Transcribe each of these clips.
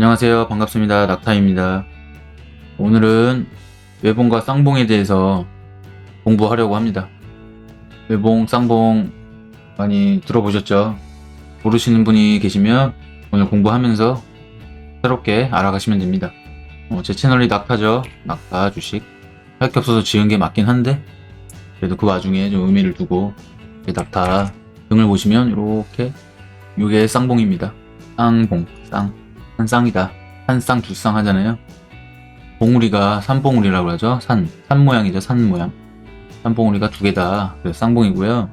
안녕하세요. 반갑습니다. 낙타입니다. 오늘은 외봉과 쌍봉에 대해서 공부하려고 합니다. 외봉, 쌍봉 많이 들어보셨죠? 모르시는 분이 계시면 오늘 공부하면서 새롭게 알아가시면 됩니다. 제 채널이 낙타죠. 낙타 주식. 할 게 없어서 지은 게 맞긴 한데 그래도 그 와중에 좀 의미를 두고 낙타 등을 보시면 이렇게 이게 쌍봉입니다. 쌍봉, 한 쌍이다. 한 쌍, 두 쌍 하잖아요. 봉우리가 산봉우리라고 하죠. 산 모양이죠. 산 모양. 산봉우리가 두 개다. 그래서 쌍봉이고요.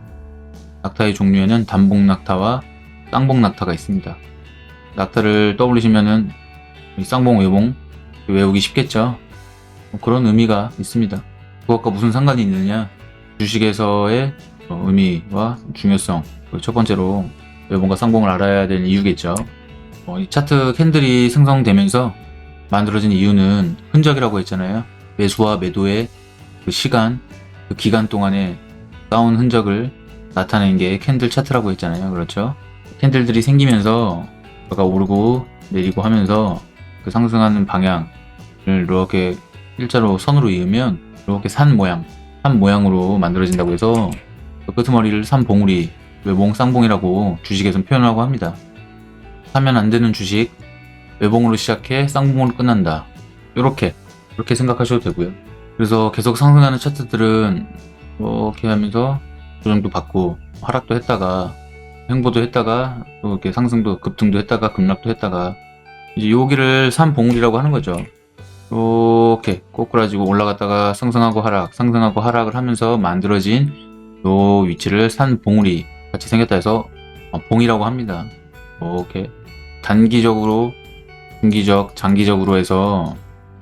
낙타의 종류에는 단봉낙타와 쌍봉낙타가 있습니다. 낙타를 떠올리시면은 쌍봉, 외봉 외우기 쉽겠죠. 그런 의미가 있습니다. 그것과 무슨 상관이 있느냐? 주식에서의 의미와 중요성. 첫 번째로 외봉과 쌍봉을 알아야 되는 이유겠죠. 이 차트 캔들이 생성되면서 만들어진 이유는 흔적이라고 했잖아요. 매수와 매도의 그 시간, 그 기간 동안에 쌓은 흔적을 나타낸 게 캔들 차트라고 했잖아요. 그렇죠? 캔들들이 생기면서 가 오르고 내리고 하면서 그 상승하는 방향을 이렇게 일자로 선으로 이으면 이렇게 산 모양으로 만들어진다고 해서 그 끄트머리를 산봉우리, 외봉, 쌍봉이라고 주식에서는 표현하고 합니다. 사면 안 되는 주식, 외봉으로 시작해 쌍봉으로 끝난다. 이렇게 생각하셔도 되고요. 그래서 계속 상승하는 차트들은 이렇게 하면서 조정도 받고 하락도 했다가 횡보도 했다가 또 이렇게 상승도 급등도 했다가 급락도 했다가 이제 여기를 산봉우리라고 하는 거죠. 이렇게 꼬꾸라지고 올라갔다가 상승하고 하락을 하면서 만들어진 요 위치를 산봉우리 같이 생겼다 해서 봉이라고 합니다. 이렇게 단기적으로, 중기적, 장기적으로 해서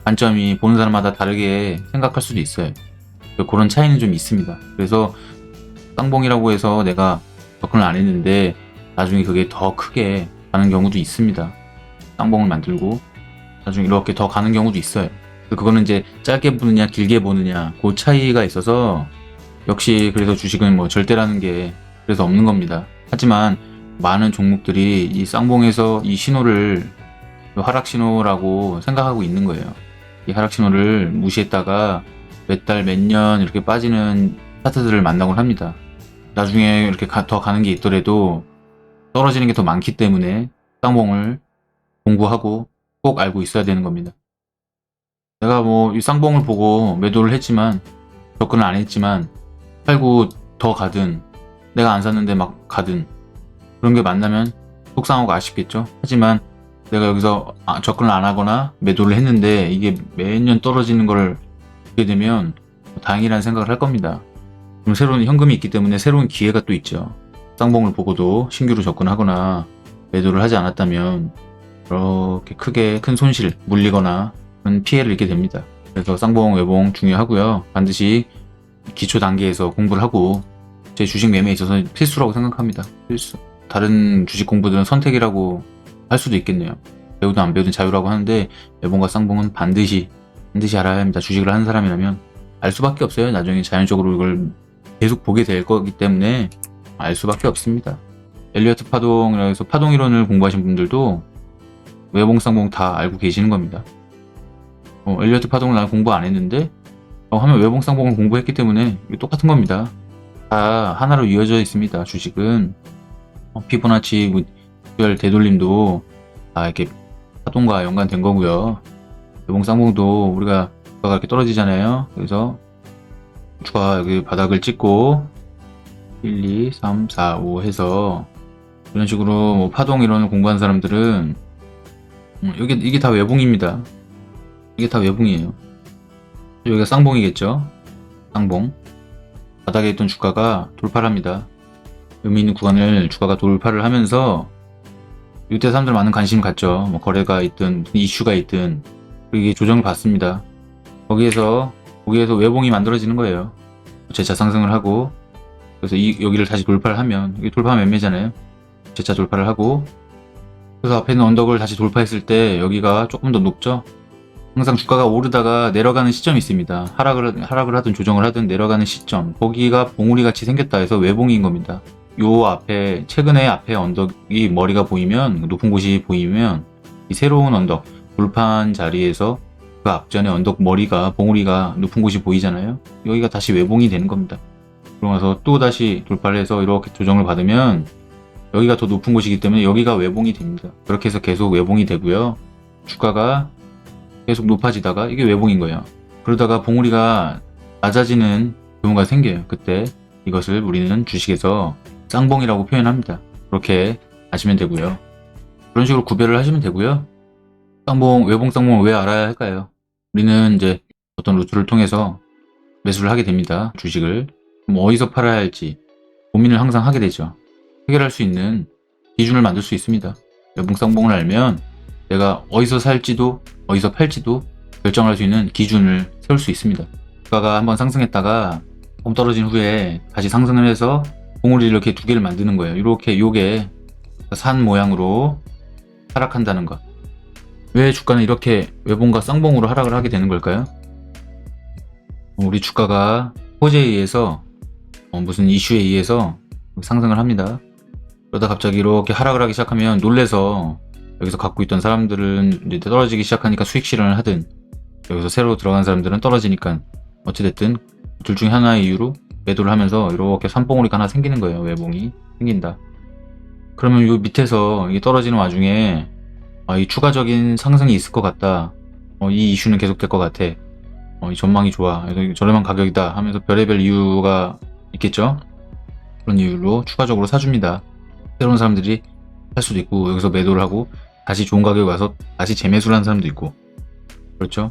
관점이 보는 사람마다 다르게 생각할 수도 있어요. 그런 차이는 좀 있습니다. 그래서 쌍봉이라고 해서 내가 접근을 안 했는데 나중에 그게 더 크게 가는 경우도 있습니다. 쌍봉을 만들고 나중에 이렇게 더 가는 경우도 있어요. 그거는 이제 짧게 보느냐 길게 보느냐 그 차이가 있어서 역시 그래서 주식은 뭐 절대라는 게 그래서 없는 겁니다. 하지만 많은 종목들이 이 쌍봉에서 이 신호를 하락 신호라고 생각하고 있는 거예요. 이 하락 신호를 무시했다가 몇 달, 몇 년 이렇게 빠지는 차트들을 만나곤 합니다. 나중에 이렇게 더 가는 게 있더라도 떨어지는 게 더 많기 때문에 쌍봉을 공부하고 꼭 알고 있어야 되는 겁니다. 내가 뭐 이 쌍봉을 보고 매도를 했지만 접근을 안 했지만 팔고 더 가든 내가 안 샀는데 막 가든 그런 게 만나면 속상하고 아쉽겠죠. 하지만 내가 여기서 접근을 안 하거나 매도를 했는데 이게 매년 떨어지는 걸 보게 되면 다행이라는 생각을 할 겁니다. 그럼 새로운 현금이 있기 때문에 새로운 기회가 또 있죠. 쌍봉을 보고도 신규로 접근하거나 매도를 하지 않았다면 이렇게 크게 큰 손실, 물리거나 큰 피해를 입게 됩니다. 그래서 쌍봉, 외봉 중요하고요. 반드시 기초 단계에서 공부를 하고 제 주식 매매에 있어서 필수라고 생각합니다. 필수. 다른 주식 공부들은 선택이라고 할 수도 있겠네요. 배우든 안 배우든 자유라고 하는데 외봉과 쌍봉은 반드시 알아야 합니다. 주식을 하는 사람이라면 알 수밖에 없어요. 나중에 자연적으로 이걸 계속 보게 될 거기 때문에 알 수밖에 없습니다. 엘리어트 파동이라고 해서 파동 이론을 공부하신 분들도 외봉, 쌍봉 다 알고 계시는 겁니다. 엘리어트 파동을 나는 공부 안 했는데 하면 외봉, 쌍봉을 공부했기 때문에 똑같은 겁니다. 다 하나로 이어져 있습니다. 주식은 피보나치 별 되돌림도 다 이렇게 파동과 연관된 거고요. 외봉, 쌍봉도 우리가 주가가 이렇게 떨어지잖아요. 그래서 주가 여기 바닥을 찍고 1, 2, 3, 4, 5 해서 이런 식으로 뭐 파동 이론을 공부하는 사람들은 이게 다 외봉입니다. 이게 다 외봉이에요. 여기가 쌍봉이겠죠. 쌍봉. 바닥에 있던 주가가 돌파를 합니다. 의미 있는 구간을 주가가 돌파를 하면서 이때 사람들 많은 관심을 갖죠. 뭐 거래가 있든 이슈가 있든 이게 조정을 받습니다. 거기에서 외봉이 만들어지는 거예요. 재차 상승을 하고 그래서 여기를 다시 돌파를 하면 이게 돌파 매매잖아요. 재차 돌파를 하고 그래서 앞에 있는 언덕을 다시 돌파했을 때 여기가 조금 더 높죠. 항상 주가가 오르다가 내려가는 시점이 있습니다. 하락을 하든 조정을 하든 내려가는 시점 거기가 봉우리 같이 생겼다 해서 외봉인 겁니다. 요 앞에 최근에 앞에 언덕이 머리가 보이면 높은 곳이 보이면 이 새로운 언덕, 돌판 자리에서 그 앞전에 언덕 머리가, 봉우리가 높은 곳이 보이잖아요. 여기가 다시 외봉이 되는 겁니다. 그러고 나서 또 다시 돌파를 해서 이렇게 조정을 받으면 여기가 더 높은 곳이기 때문에 여기가 외봉이 됩니다. 그렇게 해서 계속 외봉이 되고요. 주가가 계속 높아지다가 이게 외봉인 거예요. 그러다가 봉우리가 낮아지는 경우가 생겨요. 그때 이것을 우리는 주식에서 쌍봉이라고 표현합니다. 그렇게 아시면 되고요. 그런 식으로 구별을 하시면 되고요. 쌍봉, 외봉, 쌍봉을 왜 알아야 할까요? 우리는 이제 어떤 루트를 통해서 매수를 하게 됩니다. 주식을. 그럼 어디서 팔아야 할지 고민을 항상 하게 되죠. 해결할 수 있는 기준을 만들 수 있습니다. 외봉, 쌍봉을 알면 내가 어디서 살지도 어디서 팔지도 결정할 수 있는 기준을 세울 수 있습니다. 주가가 한번 상승했다가 조금 떨어진 후에 다시 상승을 해서 봉우리를 이렇게 두 개를 만드는 거예요. 이렇게 요게 산 모양으로 하락한다는 것. 왜 주가는 이렇게 외봉과 쌍봉으로 하락을 하게 되는 걸까요? 우리 주가가 호재에 의해서 무슨 이슈에 의해서 상승을 합니다. 그러다 갑자기 이렇게 하락을 하기 시작하면 놀래서 여기서 갖고 있던 사람들은 이제 떨어지기 시작하니까 수익 실현을 하든 여기서 새로 들어간 사람들은 떨어지니까 어찌됐든 둘 중에 하나의 이유로 매도를 하면서 이렇게 산봉우리가 하나 생기는 거예요. 외봉이 생긴다. 그러면 이 밑에서 이게 떨어지는 와중에 이 추가적인 상승이 있을 것 같다. 이 이슈는 계속될 것 같아. 이 전망이 좋아. 저렴한 가격이다 하면서 별의별 이유가 있겠죠. 그런 이유로 추가적으로 사줍니다. 새로운 사람들이 살 수도 있고 여기서 매도를 하고 다시 좋은 가격에 와서 다시 재매수를 한 사람도 있고 그렇죠.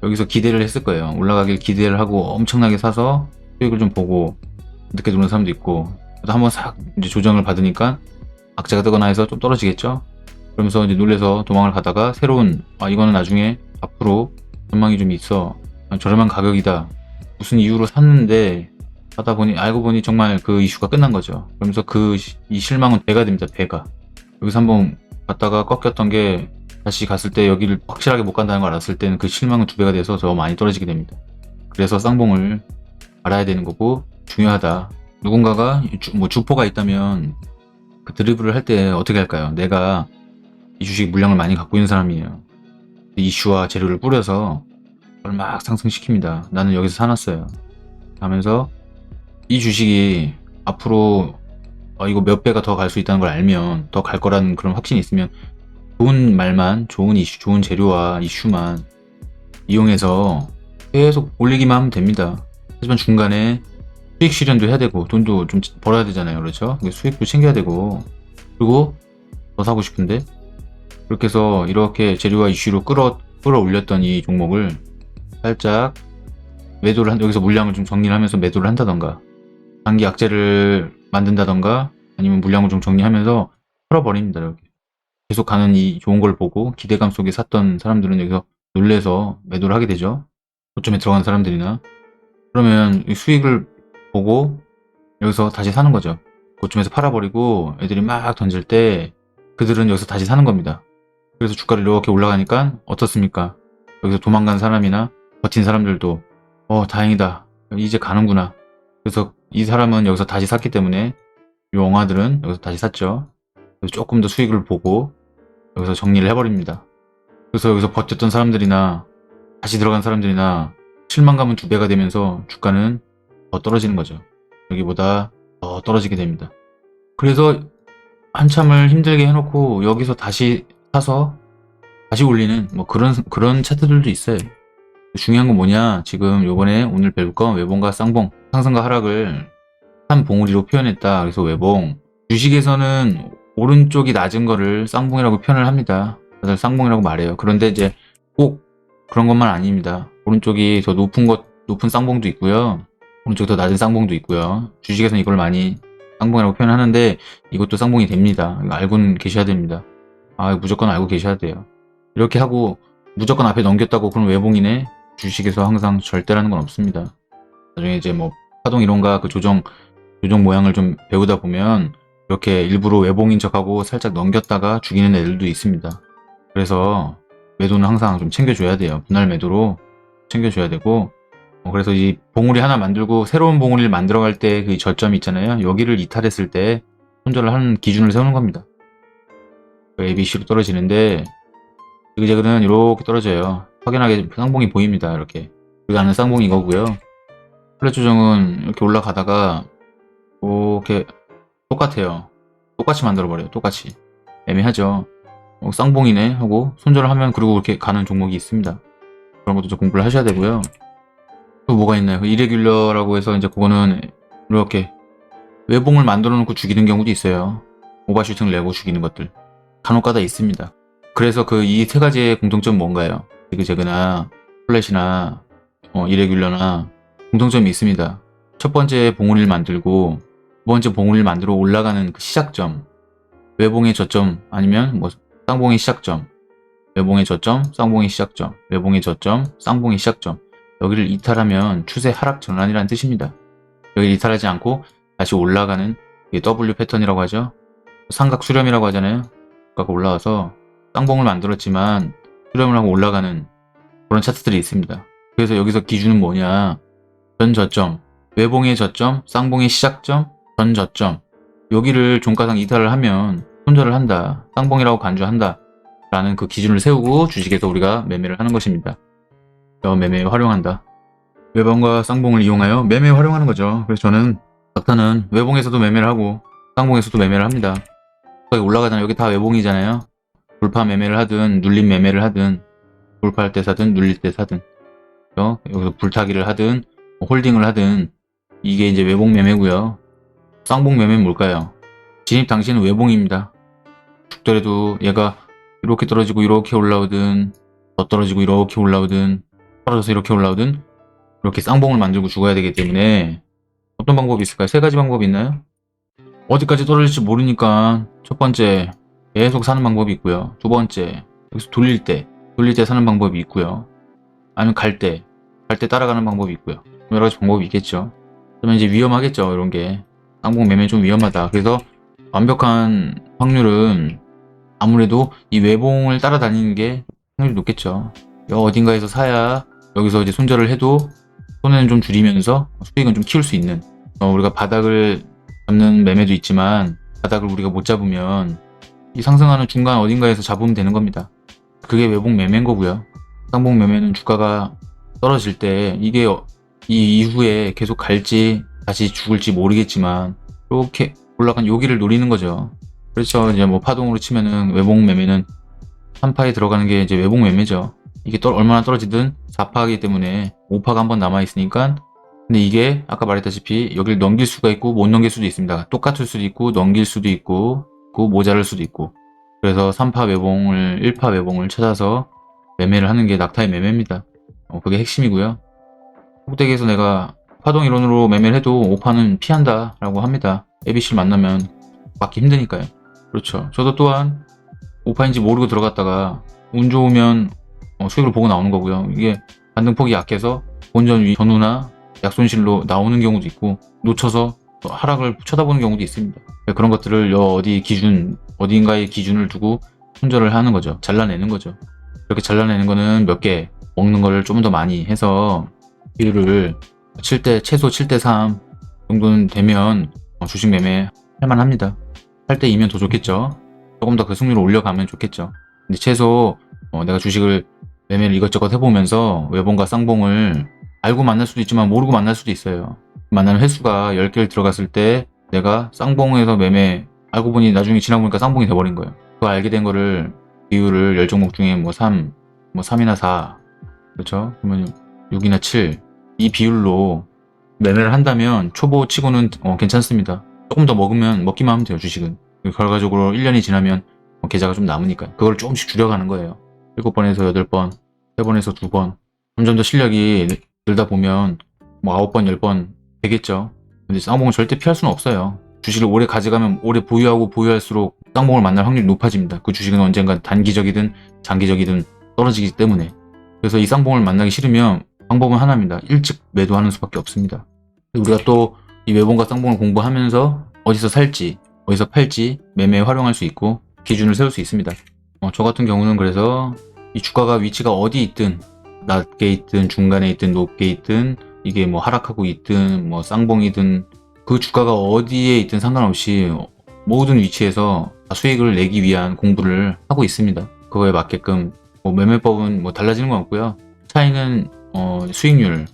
여기서 기대를 했을 거예요. 올라가길 기대를 하고 엄청나게 사서 수익을 좀 보고 늦게 들어오는 사람도 있고 또 한번 싹 이제 조정을 받으니까 악재가 뜨거나 해서 좀 떨어지겠죠. 그러면서 이제 놀래서 도망을 가다가 새로운 이거는 나중에 앞으로 전망이 좀 있어. 저렴한 가격이다. 무슨 이유로 샀는데 하다 보니 알고 보니 정말 그 이슈가 끝난 거죠. 그러면서 이 실망은 배가 됩니다. 배가. 여기서 한번 갔다가 꺾였던 게 다시 갔을 때 여기를 확실하게 못 간다는 걸 알았을 때는 그 실망은 두 배가 돼서 더 많이 떨어지게 됩니다. 그래서 쌍봉을 알아야 되는 거고 중요하다. 누군가가 주포가 있다면 그 드리블을 할 때 어떻게 할까요? 내가 이 주식 물량을 많이 갖고 있는 사람이에요. 이슈와 재료를 뿌려서 그걸 막 상승시킵니다. 나는 여기서 사놨어요. 하면서 이 주식이 앞으로 이거 몇 배가 더 갈 수 있다는 걸 알면 더 갈 거라는 그런 확신이 있으면 좋은 말만, 좋은 이슈, 좋은 재료와 이슈만 이용해서 계속 올리기만 하면 됩니다. 하지만 중간에 수익 실현도 해야 되고 돈도 좀 벌어야 되잖아요. 그렇죠? 수익도 챙겨야 되고 그리고 더 사고 싶은데 그렇게 해서 이렇게 재료와 이슈로 끌어올렸던 이 종목을 살짝 매도를 여기서 물량을 좀 정리를 하면서 매도를 한다던가 단기 악재를 만든다던가 아니면 물량을 좀 정리하면서 풀어버립니다. 이렇게 계속 가는 이 좋은 걸 보고 기대감 속에 샀던 사람들은 여기서 놀래서 매도를 하게 되죠. 고점에 들어간 사람들이나 그러면 이 수익을 보고 여기서 다시 사는 거죠. 고점에서 팔아버리고 애들이 막 던질 때 그들은 여기서 다시 사는 겁니다. 그래서 주가를 이렇게 올라가니까 어떻습니까? 여기서 도망간 사람이나 버틴 사람들도 다행이다. 이제 가는구나. 그래서 이 사람은 여기서 다시 샀기 때문에 이 엉아들은 여기서 다시 샀죠. 그래서 조금 더 수익을 보고 여기서 정리를 해버립니다. 그래서 여기서 버텼던 사람들이나 다시 들어간 사람들이나 실망감은 두 배가 되면서 주가는 더 떨어지는 거죠. 여기보다 더 떨어지게 됩니다. 그래서 한참을 힘들게 해놓고 여기서 다시 사서 다시 올리는 그런 차트들도 있어요. 중요한 건 뭐냐, 지금 요번에 오늘 배울 건 외봉과 쌍봉, 상승과 하락을 한 봉우리로 표현했다. 그래서 외봉, 주식에서는 오른쪽이 낮은 거를 쌍봉이라고 표현을 합니다. 다들 쌍봉이라고 말해요. 그런데 이제 꼭 그런 것만 아닙니다. 오른쪽이 더 높은 쌍봉도 있고요. 오른쪽이 더 낮은 쌍봉도 있고요. 주식에서는 이걸 많이 쌍봉이라고 표현하는데 이것도 쌍봉이 됩니다. 이거 알고는 계셔야 됩니다. 무조건 알고 계셔야 돼요. 이렇게 하고 무조건 앞에 넘겼다고 그럼 외봉이네? 주식에서 항상 절대라는 건 없습니다. 나중에 이제 파동 이론과 그 조정 모양을 좀 배우다 보면 이렇게 일부러 외봉인 척하고 살짝 넘겼다가 죽이는 애들도 있습니다. 그래서 매도는 항상 좀 챙겨줘야 돼요. 분할 매도로 챙겨줘야 되고 그래서 이 봉우리 하나 만들고 새로운 봉우리를 만들어갈 때 그 저점이 있잖아요. 여기를 이탈했을 때 손절을 하는 기준을 세우는 겁니다. ABC로 떨어지는데 지그재그는 이렇게 떨어져요. 확연하게 쌍봉이 보입니다. 이렇게 우리가 아는 쌍봉이 이거고요. 플랫 조정은 이렇게 올라가다가 이렇게 똑같아요. 똑같이 만들어버려요. 똑같이. 애매하죠. 쌍봉이네 하고 손절을 하면 그리고 그렇게 가는 종목이 있습니다. 그런 것도 좀 공부를 하셔야 되고요. 또 뭐가 있나요? 이레귤러라고 해서 이제 그거는 이렇게 외봉을 만들어 놓고 죽이는 경우도 있어요. 오버슈팅을 내고 죽이는 것들 간혹가다 있습니다. 그래서 그 이 세 가지의 공통점은 뭔가요? 지그재그나 플랫이나 이레귤러나 공통점이 있습니다. 첫 번째 봉우리를 만들고 두 번째 봉우리를 만들어 올라가는 그 시작점, 외봉의 저점 아니면 뭐 쌍봉의 시작점, 외봉의 저점, 쌍봉의 시작점, 외봉의 저점, 쌍봉의 시작점, 여기를 이탈하면 추세 하락 전환이라는 뜻입니다. 여기를 이탈하지 않고 다시 올라가는 이게 W 패턴이라고 하죠. 삼각 수렴이라고 하잖아요. 그러니까 올라와서 쌍봉을 만들었지만 수렴을 하고 올라가는 그런 차트들이 있습니다. 그래서 여기서 기준은 뭐냐? 전 저점, 외봉의 저점, 쌍봉의 시작점, 전 저점, 여기를 종가상 이탈을 하면 손절을 한다, 쌍봉이라고 간주한다 라는 그 기준을 세우고 주식에서 우리가 매매를 하는 것입니다. 매매에 활용한다. 외봉과 쌍봉을 이용하여 매매에 활용하는 거죠. 그래서 저는 낙타는 외봉에서도 매매를 하고 쌍봉에서도 매매를 합니다. 여기 올라가잖아요. 여기 다 외봉이잖아요. 돌파 매매를 하든 눌림 매매를 하든 돌파할 때 사든 눌릴 때 사든 여기서 불타기를 하든 홀딩을 하든 이게 이제 외봉 매매고요. 쌍봉 매매는 뭘까요? 진입 당시는 외봉입니다. 죽더라도 얘가 이렇게 떨어지고 이렇게 올라오든 더 떨어지고 이렇게 올라오든 떨어져서 이렇게 올라오든 이렇게 쌍봉을 만들고 죽어야 되기 때문에 어떤 방법이 있을까요? 세 가지 방법이 있나요? 어디까지 떨어질지 모르니까 첫 번째 계속 사는 방법이 있고요. 두 번째 여기서 돌릴 때 사는 방법이 있고요. 아니면 갈 때 따라가는 방법이 있고요. 여러 가지 방법이 있겠죠. 그러면 이제 위험하겠죠. 이런 게 쌍봉 매매 좀 위험하다. 그래서 완벽한 확률은 아무래도 이 외봉을 따라다니는 게 확률이 높겠죠. 어딘가에서 사야 여기서 이제 손절을 해도 손해는 좀 줄이면서 수익은 좀 키울 수 있는 우리가 바닥을 잡는 매매도 있지만 바닥을 우리가 못 잡으면 이 상승하는 중간 어딘가에서 잡으면 되는 겁니다. 그게 외봉 매매인 거고요. 쌍봉 매매는 주가가 떨어질 때 이게 이 이후에 계속 갈지 다시 죽을지 모르겠지만 이렇게 올라간 여기를 노리는 거죠. 그렇죠. 이제 뭐 파동으로 치면은 외봉 매매는 3파에 들어가는 게 이제 외봉 매매죠. 이게 얼마나 떨어지든 4파이기 때문에 5파가 한번 남아있으니까 근데 이게 아까 말했다시피 여기를 넘길 수가 있고 못 넘길 수도 있습니다. 똑같을 수도 있고 넘길 수도 있고 모자랄 수도 있고 그래서 3파 외봉을 1파 외봉을 찾아서 매매를 하는 게 낙타의 매매입니다. 그게 핵심이고요. 꼭대기에서 내가 파동 이론으로 매매를 해도 5파는 피한다 라고 합니다. ABC를 만나면 맞기 힘드니까요. 그렇죠. 저도 또한 5파인지 모르고 들어갔다가 운 좋으면 수익을 보고 나오는 거고요. 이게 반등폭이 약해서 본전 위 전후나 약손실로 나오는 경우도 있고 놓쳐서 하락을 쳐다보는 경우도 있습니다. 그런 것들을 어딘가의 기준을 두고 손절을 하는 거죠. 잘라내는 거죠. 이렇게 잘라내는 거는 몇 개 먹는 거를 좀 더 많이 해서 비율을 최소 7대 3 정도는 되면 주식 매매 할만합니다. 8대 2면 더 좋겠죠. 조금 더 그 승률을 올려가면 좋겠죠. 근데 최소 내가 주식을 매매를 이것저것 해보면서 외봉과 쌍봉을 알고 만날 수도 있지만 모르고 만날 수도 있어요. 만나는 횟수가 10개를 들어갔을 때 내가 쌍봉에서 매매 알고 보니 나중에 지나고 보니까 쌍봉이 돼버린 거예요. 그거 알게 된 거를 비율을 10종목 중에 3이나 4 그렇죠? 그러면 6이나 7 이 비율로 매매를 한다면 초보 치고는 괜찮습니다. 조금 더 먹기만 하면 돼요. 주식은 결과적으로 1년이 지나면 계좌가 좀 남으니까 그걸 조금씩 줄여가는 거예요. 7번에서 8번 3번에서 2번 점점 더 실력이 늘다 보면 9번 10번 되겠죠. 근데 쌍봉을 절대 피할 수는 없어요. 주식을 오래 가져가면 오래 보유할수록 쌍봉을 만날 확률이 높아집니다. 그 주식은 언젠가 단기적이든 장기적이든 떨어지기 때문에. 그래서 이 쌍봉을 만나기 싫으면 방법은 하나입니다. 일찍 매도하는 수밖에 없습니다. 우리가 또 이 외봉과 쌍봉을 공부하면서 어디서 살지 어디서 팔지 매매에 활용할 수 있고 기준을 세울 수 있습니다. 저 같은 경우는 그래서 이 주가가 위치가 어디 있든 낮게 있든 중간에 있든 높게 있든 이게 뭐 하락하고 있든 뭐 쌍봉이든 그 주가가 어디에 있든 상관없이 모든 위치에서 수익을 내기 위한 공부를 하고 있습니다. 그거에 맞게끔 뭐 매매법은 뭐 달라지는 건 없고요. 차이는 수익률,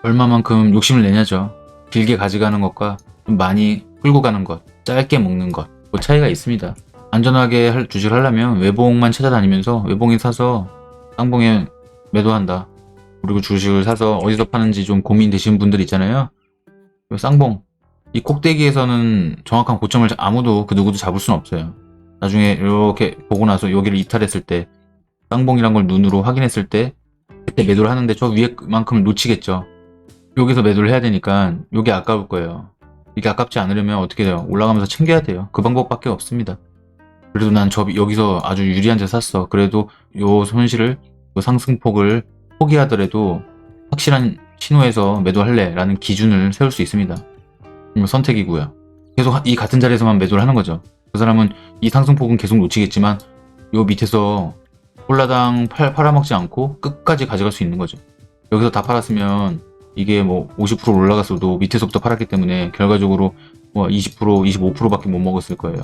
얼마만큼 욕심을 내냐죠. 길게 가져가는 것과 좀 많이 끌고 가는 것, 짧게 먹는 것, 뭐 차이가 있습니다. 안전하게 주식을 하려면 외봉만 찾아다니면서 외봉에 사서 쌍봉에 매도한다. 그리고 주식을 사서 어디서 파는지 좀 고민되시는 분들 있잖아요. 쌍봉, 이 꼭대기에서는 정확한 고점을 아무도 그 누구도 잡을 수는 없어요. 나중에 이렇게 보고 나서 여기를 이탈했을 때 쌍봉이란 걸 눈으로 확인했을 때 그때 매도를 하는데 저 위에만큼을 놓치겠죠. 여기서 매도를 해야 되니까 이게 아까울 거예요. 이게 아깝지 않으려면 어떻게 돼요? 올라가면서 챙겨야 돼요. 그 방법밖에 없습니다. 그래도 난 여기서 아주 유리한 데 샀어. 그래도 요 손실을, 요 상승폭을 포기하더라도 확실한 신호에서 매도할래 라는 기준을 세울 수 있습니다. 선택이고요. 계속 이 같은 자리에서만 매도를 하는 거죠. 그 사람은 이 상승폭은 계속 놓치겠지만 요 밑에서 홀라당 팔아먹지 않고 끝까지 가져갈 수 있는 거죠. 여기서 다 팔았으면 이게 뭐 50% 올라갔어도 밑에서부터 팔았기 때문에 결과적으로 뭐 20%, 25%밖에 못 먹었을 거예요.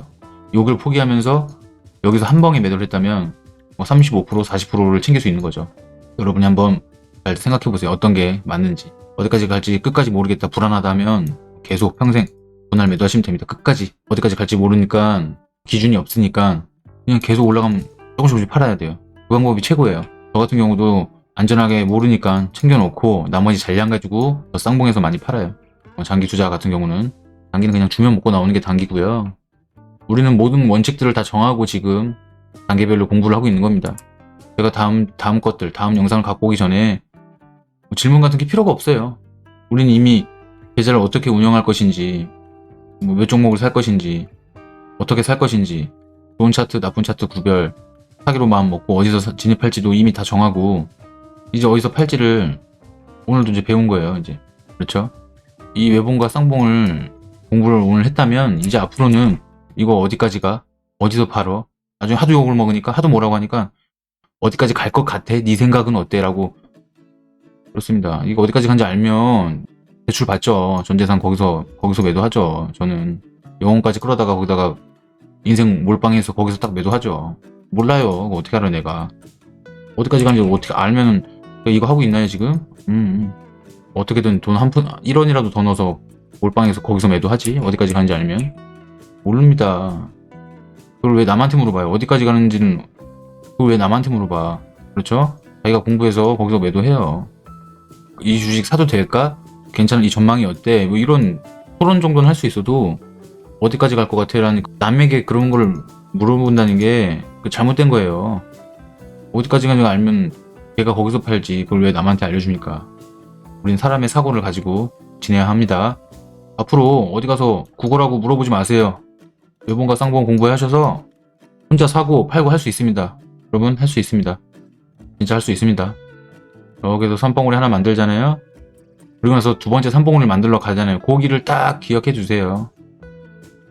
요걸 포기하면서 여기서 한 방에 매도를 했다면 뭐 35%, 40%를 챙길 수 있는 거죠. 여러분이 한번 잘 생각해 보세요. 어떤 게 맞는지. 어디까지 갈지 끝까지 모르겠다, 불안하다 하면 계속 평생 분할 매도하시면 됩니다. 끝까지. 어디까지 갈지 모르니까 기준이 없으니까 그냥 계속 올라가면 조금씩 팔아야 돼요. 그 방법이 최고예요. 저 같은 경우도 안전하게 모르니까 챙겨놓고 나머지 잔량 가지고 쌍봉에서 많이 팔아요. 장기 투자 같은 경우는 장기는 그냥 주면 먹고 나오는 게 단기고요. 우리는 모든 원칙들을 다 정하고 지금 단계별로 공부를 하고 있는 겁니다. 제가 다음 영상을 갖고 오기 전에 질문 같은 게 필요가 없어요. 우리는 이미 계좌를 어떻게 운영할 것인지, 몇 종목을 살 것인지, 어떻게 살 것인지, 좋은 차트, 나쁜 차트 구별, 사기로 마음 먹고 어디서 진입할지도 이미 다 정하고 이제 어디서 팔지를 오늘도 이제 배운 거예요. 이제 그렇죠? 이 외봉과 쌍봉을 공부를 오늘 했다면 이제 앞으로는 이거 어디까지 가? 어디서 팔어? 나중에 하도 욕을 먹으니까 하도 뭐라고 하니까 어디까지 갈 것 같아? 네 생각은 어때? 라고. 그렇습니다. 이거 어디까지 간지 알면 대출 받죠. 전재산 거기서 매도하죠. 저는 영혼까지 끌어다가 거기다가 인생 몰빵해서 거기서 딱 매도하죠. 몰라요. 어떻게 알아 내가. 어디까지 가는지 어떻게 알면은 이거 하고 있나요 지금? 어떻게든 돈 1원이라도 더 넣어서 몰빵해서 거기서 매도하지. 어디까지 가는지 알면. 모릅니다. 그걸 왜 남한테 물어봐요? 어디까지 가는지는 그걸 왜 남한테 물어봐? 그렇죠? 자기가 공부해서 거기서 매도해요. 이 주식 사도 될까? 괜찮은 이 전망이 어때? 뭐 이런 토론 정도는 할 수 있어도 어디까지 갈 것 같아? 라는 남에게 그런 걸 물어본다는 게 잘못된 거예요. 어디까지 가는지 알면 걔가 거기서 팔지 그걸 왜 남한테 알려줍니까? 우린 사람의 사고를 가지고 지내야 합니다. 앞으로 어디 가서 구걸하고 물어보지 마세요. 외봉과 쌍봉 공부하셔서 혼자 사고 팔고 할 수 있습니다. 여러분 할 수 있습니다. 진짜 할 수 있습니다. 여기서 삼봉우리 하나 만들잖아요. 그리고 나서 두 번째 삼봉우리를 만들러 가잖아요. 고기를 딱 기억해 주세요.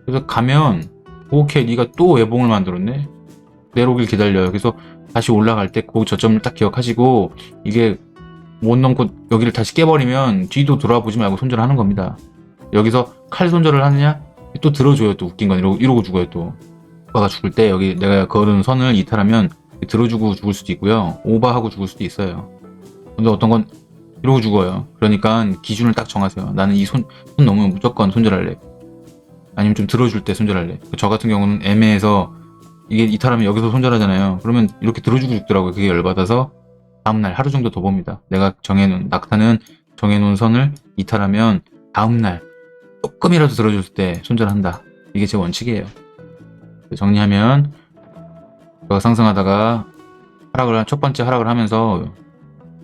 그래서 가면 오케이 네가 또 외봉을 만들었네. 내려오길 기다려요. 그래서 다시 올라갈 때 그 저점을 딱 기억하시고 이게 못 넘고 여기를 다시 깨버리면 뒤도 돌아보지 말고 손절하는 겁니다. 여기서 칼 손절을 하느냐? 또 들어줘요. 또 웃긴 건 이러고 죽어요. 또 오빠가 죽을 때 여기 내가 걸은 선을 이탈하면 들어주고 죽을 수도 있고요. 오버하고 죽을 수도 있어요. 근데 어떤 건 이러고 죽어요. 그러니까 기준을 딱 정하세요. 나는 이 손 넘으면 무조건 손절할래. 아니면 좀 들어줄 때 손절할래. 저 같은 경우는 애매해서 이게 이탈하면 여기서 손절하잖아요. 그러면 이렇게 들어주고 죽더라고요. 그게 열받아서 다음날 하루 정도 더 봅니다. 내가 낙타는 정해놓은 선을 이탈하면 다음날 조금이라도 들어줬을 때 손절한다. 이게 제 원칙이에요. 정리하면 제가 상승하다가 첫 번째 하락을 하면서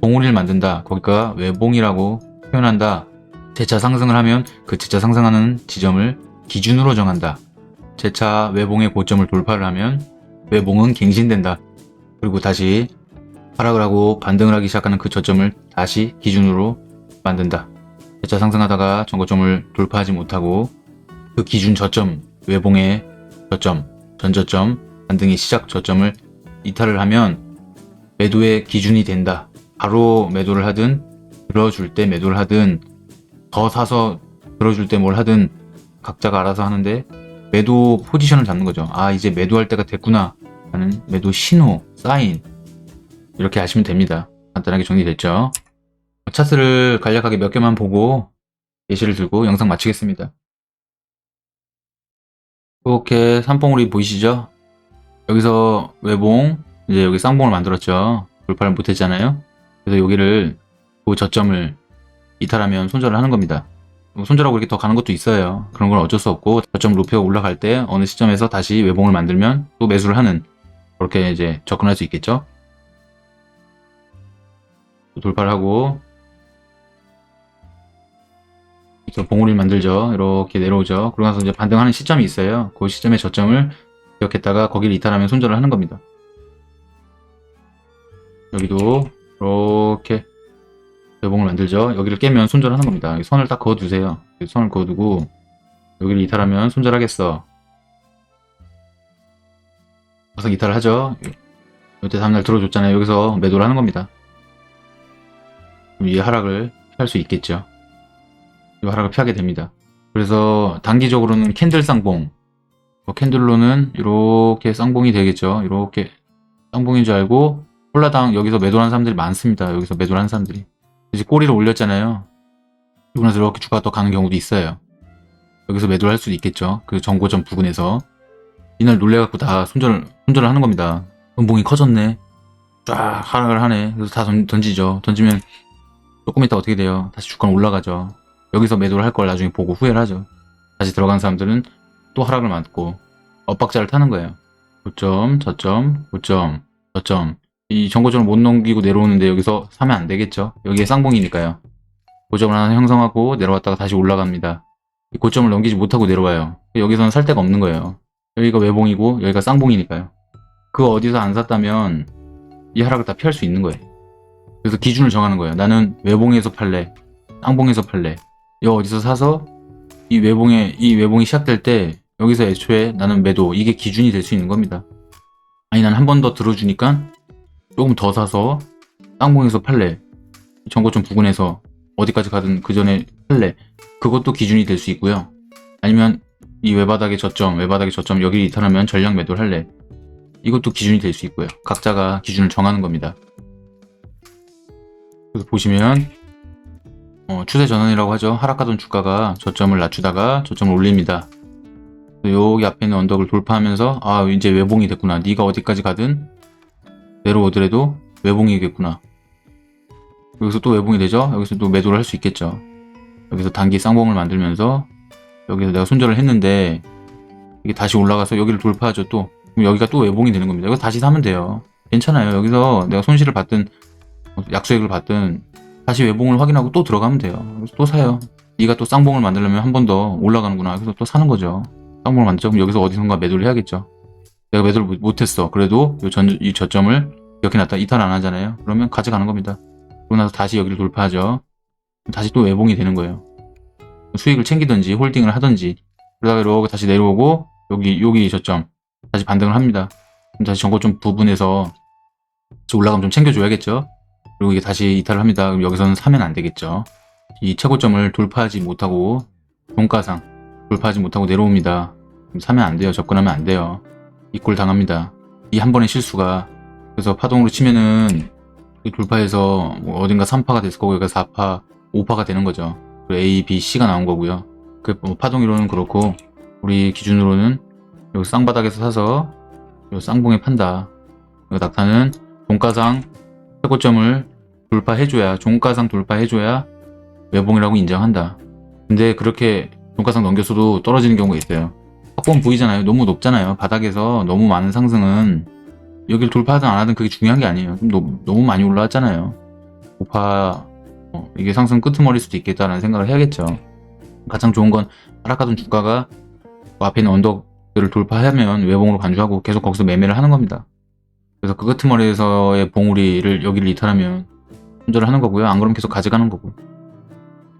봉우리를 만든다. 거기가 외봉이라고 표현한다. 재차 상승을 하면 그 재차 상승하는 지점을 기준으로 정한다. 재차 외봉의 고점을 돌파를 하면 외봉은 갱신된다. 그리고 다시 하락을 하고 반등을 하기 시작하는 그 저점을 다시 기준으로 만든다. 재차 상승하다가 전고점을 돌파하지 못하고 그 기준 저점, 외봉의 저점, 전저점, 반등의 시작 저점을 이탈을 하면 매도의 기준이 된다. 바로 매도를 하든 들어줄 때 매도를 하든 더 사서 들어줄 때 뭘 하든 각자가 알아서 하는데 매도 포지션을 잡는 거죠. 아 이제 매도할 때가 됐구나 하는 매도 신호, 사인 이렇게 하시면 됩니다. 간단하게 정리됐죠? 차트를 간략하게 몇 개만 보고 예시를 들고 영상 마치겠습니다. 이렇게 산봉우리 보이시죠? 여기서 외봉, 이제 여기 쌍봉을 만들었죠. 돌파를 못했잖아요. 그래서 여기를 그 저점을 이탈하면 손절을 하는 겁니다. 손절하고 이렇게 더 가는 것도 있어요. 그런 건 어쩔 수 없고 저점 루페가 올라갈 때 어느 시점에서 다시 외봉을 만들면 또 매수를 하는, 그렇게 이제 접근할 수 있겠죠. 돌파를 하고 봉우리를 만들죠. 이렇게 내려오죠. 그러고 나서 이제 반등하는 시점이 있어요. 그 시점에 저점을 기억했다가 거기를 이탈하면 손절을 하는 겁니다. 여기도 이렇게 외봉을 만들죠. 여기를 깨면 손절하는 겁니다. 선을 딱 그어두세요. 선을 그어두고 여기를 이탈하면 손절하겠어. 그래서 이탈을 하죠. 이때 다음날 들어줬잖아요. 여기서 매도를 하는 겁니다. 그럼 이 하락을 피할 수 있겠죠. 이 하락을 피하게 됩니다. 그래서 단기적으로는 캔들 쌍봉, 캔들로는 이렇게 쌍봉이 되겠죠. 이렇게 쌍봉인 줄 알고 홀라당 여기서 매도를 하는 사람들이 많습니다. 여기서 매도를 하는 사람들이 이제 꼬리를 올렸잖아요. 그러고 나서 이렇게 주가가 더 가는 경우도 있어요. 여기서 매도를 할 수도 있겠죠. 그 정고점 부근에서 이날 놀래갖고 다 손절을 하는 겁니다. 연봉이 커졌네. 쫙 하락을 하네. 그래서 다 던지죠. 던지면 조금 있다 어떻게 돼요? 다시 주가는 올라가죠. 여기서 매도를 할 걸 나중에 보고 후회를 하죠. 다시 들어간 사람들은 또 하락을 맞고 엇박자를 타는 거예요. 고점, 저점, 고점, 저점. 이 정고점을 못 넘기고 내려오는데 여기서 사면 안 되겠죠. 여기에 쌍봉이니까요. 고점을 하나 형성하고 내려왔다가 다시 올라갑니다. 이 고점을 넘기지 못하고 내려와요. 여기서는 살 데가 없는 거예요. 여기가 외봉이고 여기가 쌍봉이니까요. 그 어디서 안 샀다면 이 하락을 다 피할 수 있는 거예요. 그래서 기준을 정하는 거예요. 나는 외봉에서 팔래, 쌍봉에서 팔래. 여기 어디서 사서 이 외봉이 시작될 때 여기서 애초에 나는 매도, 이게 기준이 될 수 있는 겁니다. 아니 난 한 번 더 들어주니까 조금 더 사서 쌍봉에서 팔래, 정고점 부근에서 어디까지 가든 그 전에 팔래. 그것도 기준이 될 수 있고요. 아니면 이 외바닥의 저점 여기를 이탈하면 전량 매도를 할래. 이것도 기준이 될 수 있고요. 각자가 기준을 정하는 겁니다. 그래서 보시면 추세 전환이라고 하죠. 하락하던 주가가 저점을 낮추다가 저점을 올립니다. 여기 앞에 있는 언덕을 돌파하면서 아 이제 외봉이 됐구나. 네가 어디까지 가든 내려오더라도 외봉이겠구나. 여기서 또 외봉이 되죠. 여기서 또 매도를 할 수 있겠죠. 여기서 단기 쌍봉을 만들면서 여기서 내가 손절을 했는데 이게 다시 올라가서 여기를 돌파하죠. 또 그럼 여기가 또 외봉이 되는 겁니다. 여기서 다시 사면 돼요. 괜찮아요. 여기서 내가 손실을 받든 약수액을 받든 다시 외봉을 확인하고 또 들어가면 돼요. 그래서 또 사요. 네가 또 쌍봉을 만들려면 한 번 더 올라가는구나. 그래서 또 사는 거죠. 쌍봉을 만들자. 그럼 여기서 어디선가 매도를 해야겠죠. 내가 매도를 못했어. 그래도 이 저점을 기억해놨다. 이탈 안 하잖아요. 그러면 가져가는 겁니다. 그러고 나서 다시 여기를 돌파하죠. 다시 또 외봉이 되는 거예요. 수익을 챙기든지 홀딩을 하든지 그러다가 이렇게 다시 내려오고 여기 저점 다시 반등을 합니다. 그럼 다시 정고점 부분에서 올라가면 좀 챙겨줘야겠죠. 그리고 이게 다시 이탈을 합니다. 그럼 여기서는 사면 안 되겠죠. 이 최고점을 돌파하지 못하고 종가상 돌파하지 못하고 내려옵니다. 그럼 사면 안 돼요. 접근하면 안 돼요. 이꼴 당합니다. 이 한 번의 실수가. 그래서 파동으로 치면은 돌파해서 뭐 어딘가 3파가 됐을 거고 여기가 4파, 5파가 되는 거죠. 그리고 A, B, C가 나온 거고요. 그 파동이로는 그렇고 우리 기준으로는 여기 쌍바닥에서 사서 요 쌍봉에 판다. 낙타는 종가상 최고점을 돌파해줘야, 종가상 돌파해줘야 외봉이라고 인정한다. 근데 그렇게 종가상 넘겼어도 떨어지는 경우가 있어요. 확보는 보이잖아요. 너무 높잖아요. 바닥에서 너무 많은 상승은 여기를 돌파하든 안 하든 그게 중요한 게 아니에요. 너무 많이 올라왔잖아요. 고파 이게 상승 끄트머리일 수도 있겠다라는 생각을 해야겠죠. 가장 좋은 건 하락하던 주가가 그 앞에 있는 언덕들을 돌파하면 외봉으로 간주하고 계속 거기서 매매를 하는 겁니다. 그래서 그 끄트머리에서의 봉우리를 여기를 이탈하면 손절을 하는 거고요. 안 그러면 계속 가져가는 거고.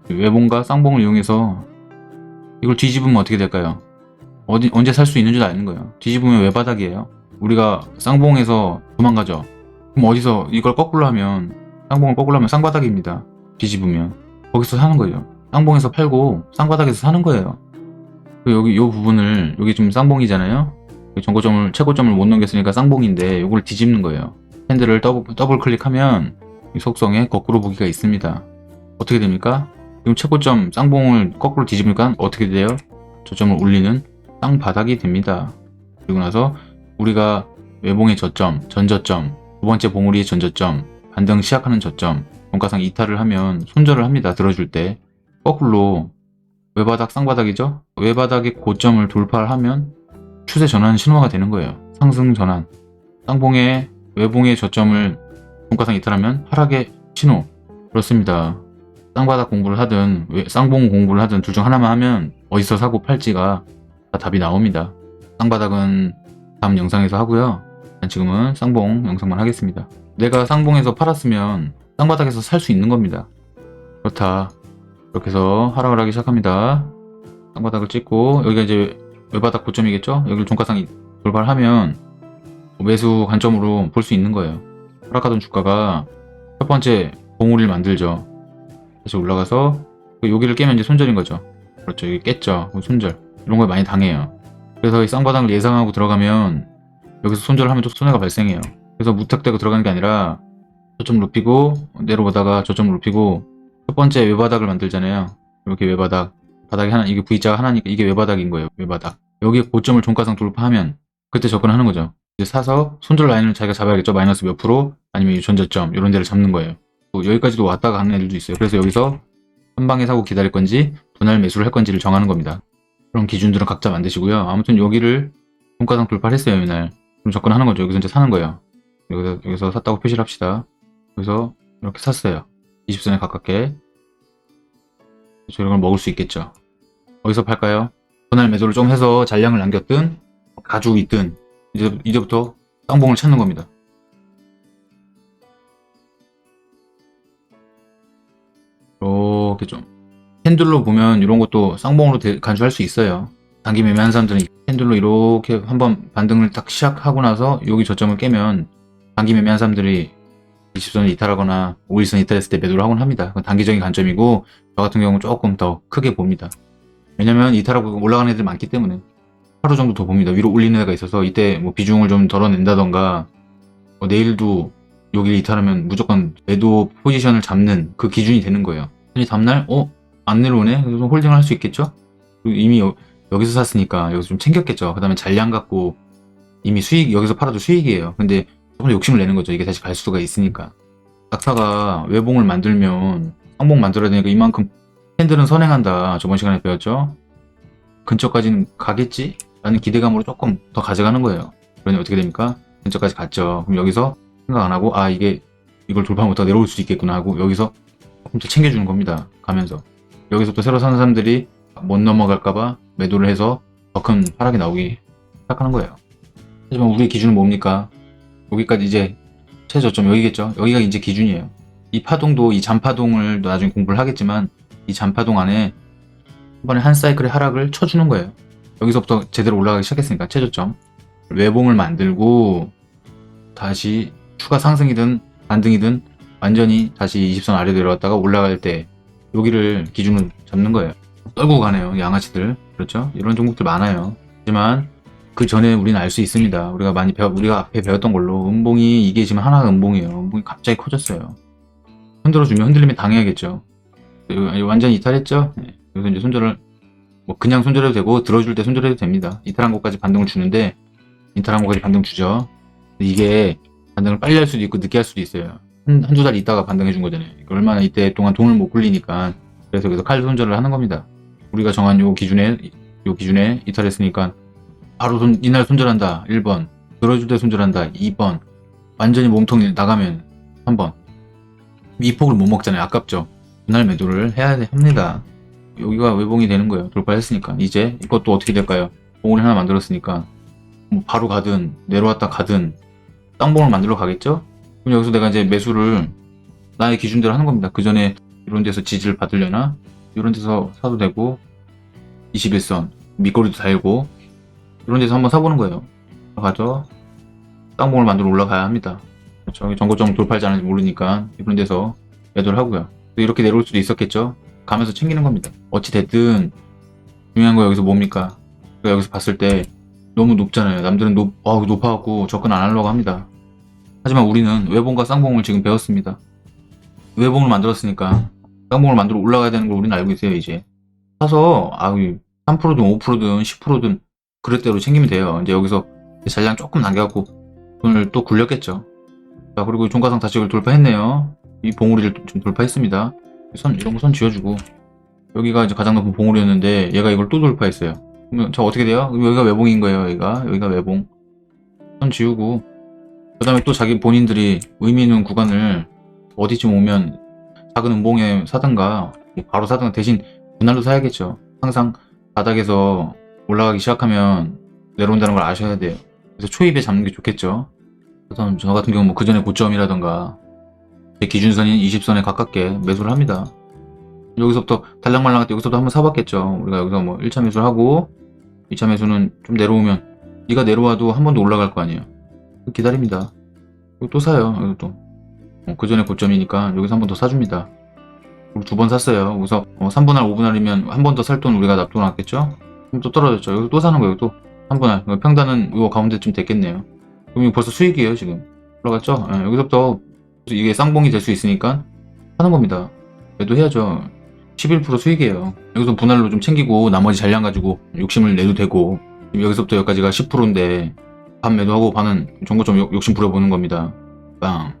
외봉과 쌍봉을 이용해서 이걸 뒤집으면 어떻게 될까요? 언제 살 수 있는지도 아는 거예요. 뒤집으면 외바닥이에요. 우리가 쌍봉에서 도망가죠. 그럼 어디서 이걸 거꾸로 하면, 쌍봉을 거꾸로 하면 쌍바닥입니다. 뒤집으면 거기서 사는 거예요. 쌍봉에서 팔고 쌍바닥에서 사는 거예요. 여기 요 부분을, 여기 좀 쌍봉이잖아요. 최고점을 못 넘겼으니까 쌍봉인데 요걸 뒤집는 거예요. 핸들을 더블 클릭하면 이 속성에 거꾸로 보기가 있습니다. 어떻게 됩니까? 지금 최고점 쌍봉을 거꾸로 뒤집으니까 어떻게 돼요? 저점을 올리는 쌍바닥이 됩니다. 그리고 나서 우리가 외봉의 저점, 전저점, 두 번째 봉우리의 전저점, 반등 시작하는 저점, 종가상 이탈을 하면 손절을 합니다. 들어줄 때 거꾸로 외바닥 쌍바닥이죠? 외바닥의 고점을 돌파를 하면 추세 전환 신호가 되는 거예요. 상승 전환. 쌍봉의 외봉의 저점을 종가상 이탈하면 하락의 신호. 그렇습니다. 쌍바닥 공부를 하든 쌍봉 공부를 하든 둘 중 하나만 하면 어디서 사고 팔지가 다 답이 나옵니다. 쌍바닥은 다음 영상에서 하고요. 지금은 쌍봉 영상만 하겠습니다. 내가 쌍봉에서 팔았으면 쌍바닥에서 살 수 있는 겁니다. 그렇다. 이렇게 해서 하락을 하기 시작합니다. 쌍바닥을 찍고 여기가 이제 외바닥 고점이겠죠? 여기를 종가상 돌파를 하면 매수 관점으로 볼 수 있는 거예요. 하락하던 주가가 첫 번째 봉우리를 만들죠. 다시 올라가서 여기를 깨면 이제 손절인 거죠. 그렇죠. 여기 깼죠. 손절. 이런 걸 많이 당해요. 그래서 이 쌍바닥을 예상하고 들어가면 여기서 손절을 하면 좀 손해가 발생해요. 그래서 무턱대고 들어가는 게 아니라 저점 높이고 내려오다가 저점 높이고 첫 번째 외바닥을 만들잖아요. 이렇게 외바닥. 바닥이 하나, 이게 V자가 하나니까 이게 외바닥인 거예요. 외바닥. 여기 고점을 종가상 돌파하면 그때 접근하는 거죠. 이제 사서 손절 라인을 자기가 잡아야겠죠. 마이너스 몇 프로 아니면 전저점 이런 데를 잡는 거예요. 여기까지도 왔다가 가는 애들도 있어요. 그래서 여기서 한 방에 사고 기다릴 건지 분할 매수를 할 건지를 정하는 겁니다. 그런 기준들은 각자 만드시고요. 아무튼 여기를 종가상 돌파를 했어요. 이날. 그럼 접근하는 거죠. 여기서 이제 사는 거예요. 여기서 샀다고 표시를 합시다. 여기서 이렇게 샀어요. 20선에 가깝게. 그렇죠. 이런 걸 먹을 수 있겠죠. 어디서 팔까요? 분할 매도를 좀 해서 잔량을 남겼든 가지고 있든 이제부터 쌍봉을 찾는 겁니다. 이렇게 좀 캔들로 보면 이런 것도 쌍봉으로 간주할 수 있어요. 단기 매매한 사람들은 캔들로 이렇게 한번 반등을 딱 시작하고 나서 여기 저점을 깨면 단기 매매한 사람들이 20선을 이탈하거나 5일선 이탈했을 때 매도를 하곤 합니다. 그건 단기적인 관점이고 저 같은 경우는 조금 더 크게 봅니다. 왜냐면 이탈하고 올라가는 애들 많기 때문에 하루 정도 더 봅니다. 위로 올리는 애가 있어서 이때 뭐 비중을 좀 덜어낸다던가 내일도 여기를 이탈하면 무조건 매도 포지션을 잡는 그 기준이 되는 거예요. 다음날 안 내려오네? 그래서 홀딩을 할 수 있겠죠? 이미 여기서 샀으니까 여기서 좀 챙겼겠죠. 그 다음에 잔량 갖고 이미 수익 여기서 팔아도 수익이에요. 근데 조금 더 욕심을 내는 거죠. 이게 다시 갈 수가 있으니까. 낙타가 외봉을 만들면 쌍봉 만들어야 되니까 이만큼 캔들은 선행한다. 저번 시간에 배웠죠? 근처까지는 가겠지? 라는 기대감으로 조금 더 가져가는 거예요. 그러니 어떻게 됩니까? 근처까지 갔죠. 그럼 여기서 생각 안 하고 이걸 돌파 못하고 내려올 수도 있겠구나 하고 여기서 조금 더 챙겨주는 겁니다. 가면서 여기서 또 새로 사는 사람들이 못 넘어갈까봐 매도를 해서 더 큰 하락이 나오기 시작하는 거예요. 하지만 우리의 기준은 뭡니까? 여기까지 이제 최저점 여기겠죠. 여기가 이제 기준이에요. 이 파동도 이 잔파동을 나중에 공부를 하겠지만 이 잔파동 안에 이번에 한 사이클의 하락을 쳐주는 거예요. 여기서부터 제대로 올라가기 시작했으니까 최저점 외봉을 만들고 다시 추가 상승이든 반등이든 완전히 다시 20선 아래로 내려왔다가 올라갈 때 여기를 기준으로 잡는 거예요. 떨고 가네요. 양아치들. 그렇죠? 이런 종목들 많아요. 하지만 그 전에 우리는 알 수 있습니다. 우리가 앞에 배웠던 걸로 음봉이 이게 지금 하나가 음봉이에요. 음봉이 갑자기 커졌어요. 흔들리면 당해야겠죠. 완전히 이탈했죠? 네. 여기서 이제 손절을 그냥 손절해도 되고 들어줄 때 손절해도 됩니다. 이탈한 곳까지 반등을 주는데 이탈한 곳까지 반등 주죠. 이게 반등을 빨리 할 수도 있고 늦게 할 수도 있어요. 한두 달 있다가 반등해 준 거잖아요. 얼마나 이때 동안 돈을 못 굴리니까 그래서 여기서 칼 손절을 하는 겁니다. 우리가 정한 요 기준에 이탈했으니까 바로 이날 손절한다. 1번. 들어줄 때 손절한다. 2번. 완전히 몸통 나가면 3번. 이 폭을 못 먹잖아요. 아깝죠. 분할 매도를 해야 합니다. 여기가 외봉이 되는 거예요. 돌파했으니까. 이제 이것도 어떻게 될까요? 봉을 하나 만들었으니까 뭐 바로 가든 내려왔다 가든 쌍봉을 만들러 가겠죠? 그럼 여기서 내가 이제 매수를 나의 기준대로 하는 겁니다. 그 전에 이런 데서 지지를 받으려나 이런 데서 사도 되고 21선 밑거리도 달고 이런 데서 한번 사보는 거예요. 가죠. 쌍봉을 만들어 올라가야 합니다. 그렇죠. 전고점 돌파하지 않을지 모르니까 이런 데서 매도를 하고요. 또 이렇게 내려올 수도 있었겠죠. 가면서 챙기는 겁니다. 어찌 됐든 중요한 거 여기서 뭡니까? 여기서 봤을 때 너무 높잖아요. 남들은 높아갖고 접근 안 하려고 합니다. 하지만 우리는 외봉과 쌍봉을 지금 배웠습니다. 외봉을 만들었으니까 쌍봉을 만들어 올라가야 되는 걸 우리는 알고 있어요. 이제 사서 3%든 5%든 10%든 그릇대로 챙기면 돼요. 이제 여기서 잔량 조금 남겨갖고 돈을 또 굴렸겠죠. 자, 그리고 종가상 다식을 돌파했네요. 이 봉우리를 좀 돌파했습니다. 이런 거 선 지어주고, 여기가 이제 가장 높은 봉우리였는데 얘가 이걸 또 돌파했어요. 그러면 저 어떻게 돼요? 여기가 외봉인 거예요. 여기가 외봉. 선 지우고, 그 다음에 또 자기 본인들이 의미 있는 구간을 어디쯤 오면 작은 음봉에 사든가 바로 사든가, 대신 분할로 사야겠죠. 항상 바닥에서 올라가기 시작하면 내려온다는 걸 아셔야 돼요. 그래서 초입에 잡는 게 좋겠죠. 그래서 저 같은 경우는 뭐 그 전에 고점이라던가 제 기준선인 20선에 가깝게 매수를 합니다. 여기서부터 달랑말랑할 때 여기서부터 한번 사봤겠죠. 우리가 여기서 뭐 1차 매수를 하고 2차 매수는 좀 내려오면, 네가 내려와도 한 번 더 올라갈 거 아니에요. 기다립니다. 그리고 또 사요. 여기 또 그 전에 고점이니까 여기서 한 번 더 사줍니다. 그리고 2번 샀어요. 여기서 3분할 5분할이면 한 번 더 살 돈 우리가 납돈 났겠죠. 그럼 또 떨어졌죠. 여기서 또 사는 거예요. 또 한 분할. 평단은 이거 가운데쯤 됐겠네요. 그럼 이거 벌써 수익이에요. 지금 올라갔죠. 여기서부터 이게 쌍봉이 될 수 있으니까 하는 겁니다. 매도해야죠. 11% 수익이에요. 여기서 분할로 좀 챙기고 나머지 잔량 가지고 욕심을 내도 되고, 여기서부터 여기까지가 10%인데 반 매도하고 반은 정고점 욕심 부려보는 겁니다. 빵.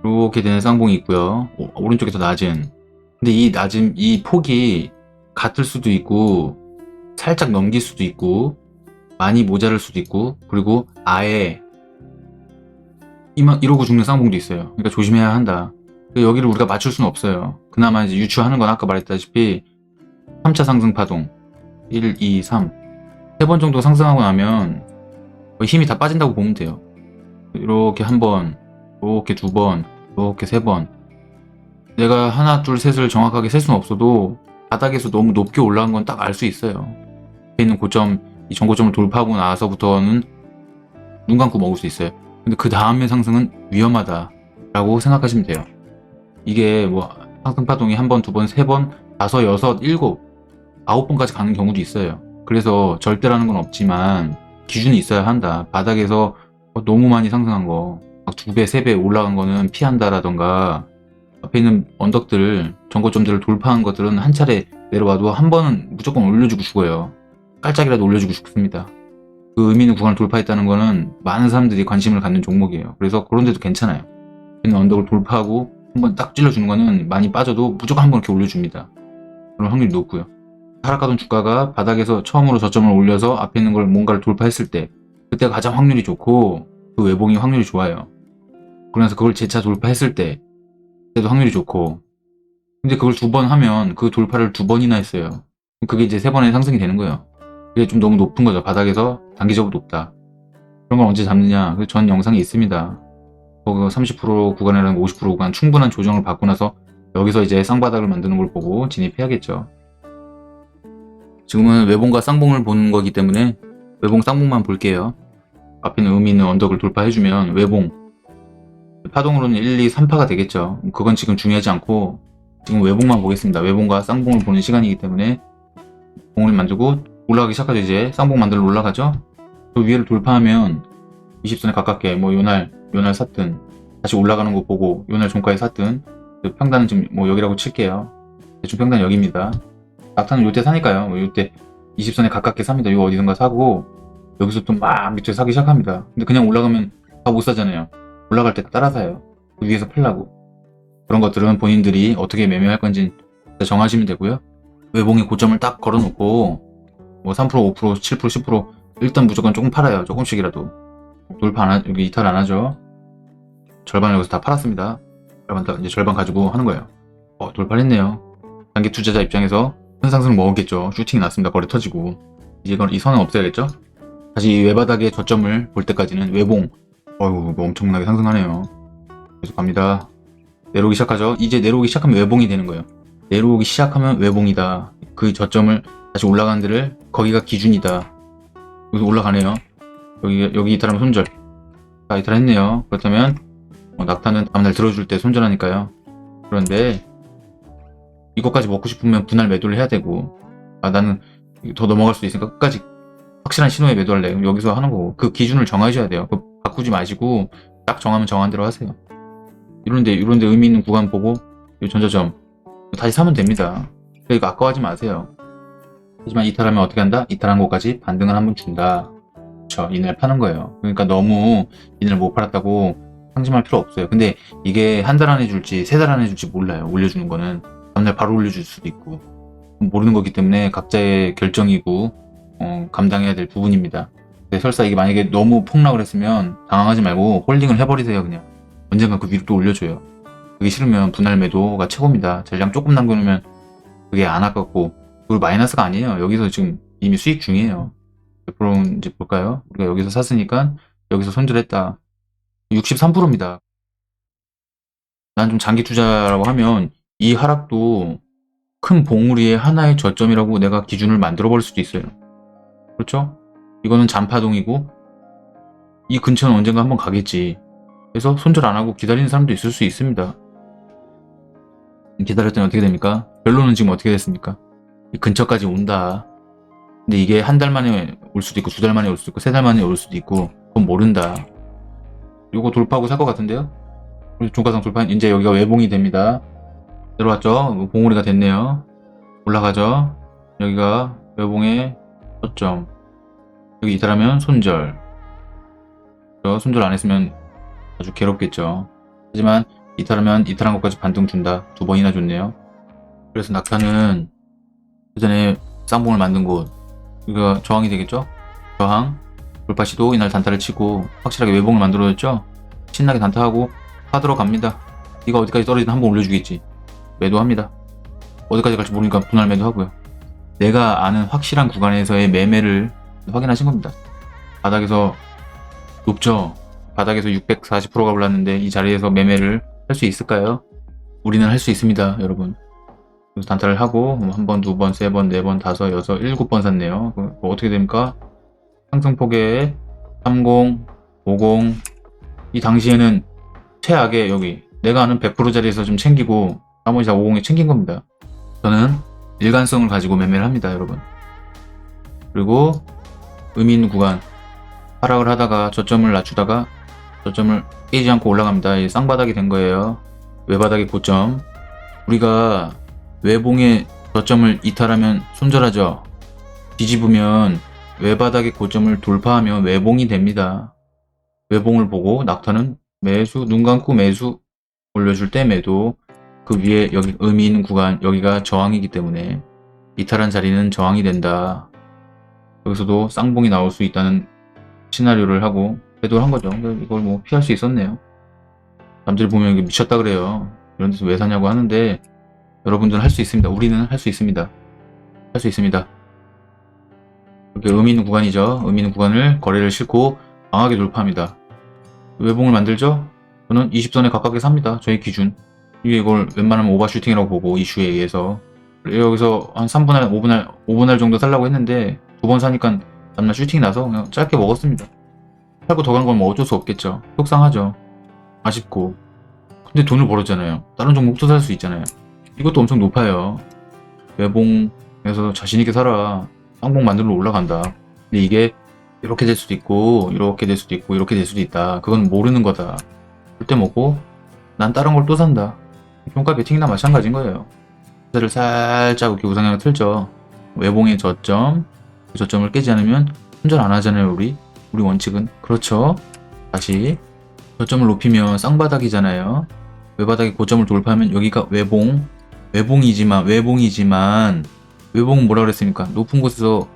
이렇게 되는 쌍봉이 있고요. 오른쪽이 더 낮은. 근데 이 폭이 같을 수도 있고 살짝 넘길 수도 있고 많이 모자랄 수도 있고, 그리고 아예 이러고 죽는 쌍봉도 있어요. 그러니까 조심해야 한다. 여기를 우리가 맞출 수는 없어요. 그나마 이제 유추하는 건 아까 말했다시피 3차 상승 파동 1, 2, 3 3번 정도 상승하고 나면 거의 힘이 다 빠진다고 보면 돼요. 이렇게 한 번, 이렇게 2번, 이렇게 3번. 내가 하나, 둘, 셋을 정확하게 셀 수는 없어도 바닥에서 너무 높게 올라간 건 딱 알 수 있어요. 앞에 있는 고점, 이 전고점을 돌파하고 나서부터는 눈 감고 먹을 수 있어요. 근데 그 다음의 상승은 위험하다라고 생각하시면 돼요. 이게 뭐 상승 파동이 한 번, 2번, 3번, 5, 6, 7, 9번까지 가는 경우도 있어요. 그래서 절대라는 건 없지만 기준이 있어야 한다. 바닥에서 너무 많이 상승한 거, 막 2배, 3배 올라간 거는 피한다라던가, 앞에 있는 언덕들, 전고점들을 돌파한 것들은 한 차례 내려와도 한 번은 무조건 올려주고 죽어요. 깔짝이라도 올려주고 죽습니다. 그 의미 있는 구간을 돌파했다는 거는 많은 사람들이 관심을 갖는 종목이에요. 그래서 그런 데도 괜찮아요. 있는 언덕을 돌파하고 한번 딱 찔러주는 거는 많이 빠져도 무조건 한번 이렇게 올려줍니다. 그런 확률이 높고요. 하락하던 주가가 바닥에서 처음으로 저점을 올려서 앞에 있는 걸 뭔가를 돌파했을 때, 그때가 가장 확률이 좋고 그 외봉이 확률이 좋아요. 그러면서 그걸 재차 돌파했을 때, 그때도 확률이 좋고. 근데 그걸 2번 하면 그 돌파를 2번이나 했어요. 그게 이제 3번의 상승이 되는 거예요. 그게 좀 너무 높은 거죠. 바닥에서 단기적으로 높다. 그런 걸 언제 잡느냐. 전 영상이 있습니다. 거기 30% 구간이라는 50% 구간 충분한 조정을 받고 나서 여기서 이제 쌍바닥을 만드는 걸 보고 진입해야겠죠. 지금은 외봉과 쌍봉을 보는 거기 때문에 외봉 쌍봉만 볼게요. 앞에 있는 의미 있는 언덕을 돌파해주면 외봉, 파동으로는 1, 2, 3파가 되겠죠. 그건 지금 중요하지 않고 지금 외봉만 보겠습니다. 외봉과 쌍봉을 보는 시간이기 때문에 봉을 만들고 올라가기 시작하죠. 이제 쌍봉 만들어 올라가죠. 그 위를 돌파하면 20선에 가깝게 뭐 요날 샀든 다시 올라가는 거 보고 요날 종가에 샀든, 평단은 지금 뭐 여기라고 칠게요. 대충 평단 여기입니다. 낙타는 요때 사니까요. 뭐 요때 20선에 가깝게 삽니다. 요 어디선가 사고 여기서 또 막 밑에 사기 시작합니다. 근데 그냥 올라가면 다 못 사잖아요. 올라갈 때 따라 사요. 그 위에서 팔라고. 그런 것들은 본인들이 어떻게 매매할 건지 정하시면 되고요. 외봉의 고점을 딱 걸어놓고 뭐 3%, 5%, 7%, 10% 일단 무조건 조금 팔아요. 조금씩이라도. 돌파 안 하죠. 여기 이탈 안 하죠. 절반을 여기서 다 팔았습니다. 이제 절반 가지고 하는 거예요. 돌파를 했네요. 단기 투자자 입장에서 큰 상승을 먹었겠죠. 슈팅이 났습니다. 거래 터지고. 이제 이 선은 없애야겠죠. 다시 이 외바닥의 저점을 볼 때까지는 외봉. 뭐 엄청나게 상승하네요. 계속 갑니다. 내려오기 시작하죠. 이제 내려오기 시작하면 외봉이 되는 거예요. 내려오기 시작하면 외봉이다. 그 저점을 다시 올라가는 데를 거기가 기준이다. 여기서 올라가네요. 여기 이탈하면 손절. 자, 이탈했네요. 그렇다면 낙타는 다음날 들어줄 때 손절하니까요. 그런데 이것까지 먹고 싶으면 분할 매도를 해야 되고, 나는 더 넘어갈 수 있으니까 끝까지 확실한 신호에 매도할래. 그럼 여기서 하는 거고. 그 기준을 정해줘야 돼요. 바꾸지 마시고 딱 정하면 정한 대로 하세요. 이런데 의미 있는 구간 보고 이 전자점 다시 사면 됩니다. 그러니까 아까워하지 마세요. 하지만 이탈하면 어떻게 한다? 이탈한 곳까지 반등을 한번 준다. 그렇죠. 이날 파는 거예요. 그러니까 너무 이날 못 팔았다고 상심할 필요 없어요. 근데 이게 한 달 안에 줄지 세 달 안에 줄지 몰라요. 올려주는 거는 다음날 바로 올려줄 수도 있고 모르는 거기 때문에 각자의 결정이고 감당해야 될 부분입니다. 근데 설사 이게 만약에 너무 폭락을 했으면 당황하지 말고 홀딩을 해버리세요. 그냥 언젠가 그 위로 또 올려줘요. 그게 싫으면 분할 매도가 최고입니다. 전량 조금 남겨놓으면 그게 안 아깝고 그리고 마이너스가 아니에요. 여기서 지금 이미 수익 중이에요. 몇 프로인지 볼까요? 우리가 여기서 샀으니까 여기서 손절했다. 63%입니다. 난 좀 장기 투자라고 하면 이 하락도 큰 봉우리의 하나의 저점이라고 내가 기준을 만들어 버릴 수도 있어요. 그렇죠? 이거는 잔파동이고 이 근처는 언젠가 한번 가겠지. 그래서 손절 안 하고 기다리는 사람도 있을 수 있습니다. 기다렸더니 어떻게 됩니까? 결론은 지금 어떻게 됐습니까? 이 근처까지 온다. 근데 이게 한 달 만에 올 수도 있고 두 달 만에 올 수도 있고 세 달 만에 올 수도 있고 그건 모른다. 요거 돌파하고 살 것 같은데요? 종가상 돌파 이제 여기가 외봉이 됩니다. 내려왔죠? 봉우리가 됐네요. 올라가죠? 여기가 외봉의 저점. 여기 이탈하면 손절. 손절 안 했으면 아주 괴롭겠죠. 하지만 이탈하면 이탈한 것까지 반등 준다. 두 번이나 줬네요. 그래서 낙타는 그전에 쌍봉을 만든 곳 여기가 저항이 되겠죠? 저항 돌파 시도 이날 단타를 치고 확실하게 외봉을 만들어줬죠? 신나게 단타하고 사들어 갑니다. 이거 어디까지 떨어지든 한번 올려주겠지. 매도합니다. 어디까지 갈지 모르니까 분할 매도하고요. 내가 아는 확실한 구간에서의 매매를 확인하신 겁니다. 바닥에서 높죠? 바닥에서 640%가 올랐는데 이 자리에서 매매를 할 수 있을까요? 우리는 할 수 있습니다, 여러분. 그래서 단타를 하고 한 번, 두 번, 세 번, 네 번, 다섯, 여섯, 일곱 번 샀네요. 어떻게 됩니까? 상승폭에 30, 50. 이 당시에는 최악의 여기 내가 아는 100%짜리에서 좀 챙기고 나머지 다 50에 챙긴 겁니다. 저는 일관성을 가지고 매매를 합니다, 여러분. 그리고 의미 있는 구간 하락을 하다가 저점을 낮추다가 저점을 깨지 않고 올라갑니다. 이 쌍바닥이 된 거예요. 외바닥의 고점. 우리가 외봉의 저점을 이탈하면 손절하죠. 뒤집으면 외바닥의 고점을 돌파하면 외봉이 됩니다. 외봉을 보고 낙타는 매수, 눈 감고 매수 올려줄 때 매도. 그 위에 여기 의미 있는 구간 여기가 저항이기 때문에 이탈한 자리는 저항이 된다. 여기서도 쌍봉이 나올 수 있다는 시나리오를 하고 매도를 한 거죠. 이걸 뭐 피할 수 있었네요. 남들 보면 이게 미쳤다 그래요. 이런 데서 왜 사냐고 하는데 여러분들은 할 수 있습니다. 우리는 할 수 있습니다. 할 수 있습니다. 이렇게 의미 있는 구간이죠. 의미 있는 구간을 거래를 싣고 강하게 돌파합니다. 외봉을 만들죠? 저는 20선에 가깝게 삽니다. 저의 기준. 이걸 웬만하면 오버슈팅이라고 보고 이슈에 의해서 여기서 한 3분할, 5분할 정도 살라고 했는데 두 번 사니까 다음날 슈팅이 나서 그냥 짧게 먹었습니다. 팔고 더 간 건 뭐 어쩔 수 없겠죠. 속상하죠. 아쉽고. 근데 돈을 벌었잖아요. 다른 종목도 살 수 있잖아요. 이것도 엄청 높아요. 외봉에서 자신있게 살아. 쌍봉 만들러 올라간다. 근데 이게 이렇게 될 수도 있고 이렇게 될 수도 있고 이렇게 될 수도 있다. 그건 모르는 거다. 그때 먹고 난 다른 걸 또 산다. 종가 베팅이나 마찬가지인 거예요. 를 살짝 이렇게 우상향을 틀죠. 외봉의 저점, 그 저점을 깨지 않으면 손절 안 하잖아요. 우리 원칙은. 그렇죠. 다시 저점을 높이면 쌍바닥이잖아요. 외바닥의 고점을 돌파하면 여기가 외봉이지만 외봉은 뭐라 그랬습니까? 높은 곳에서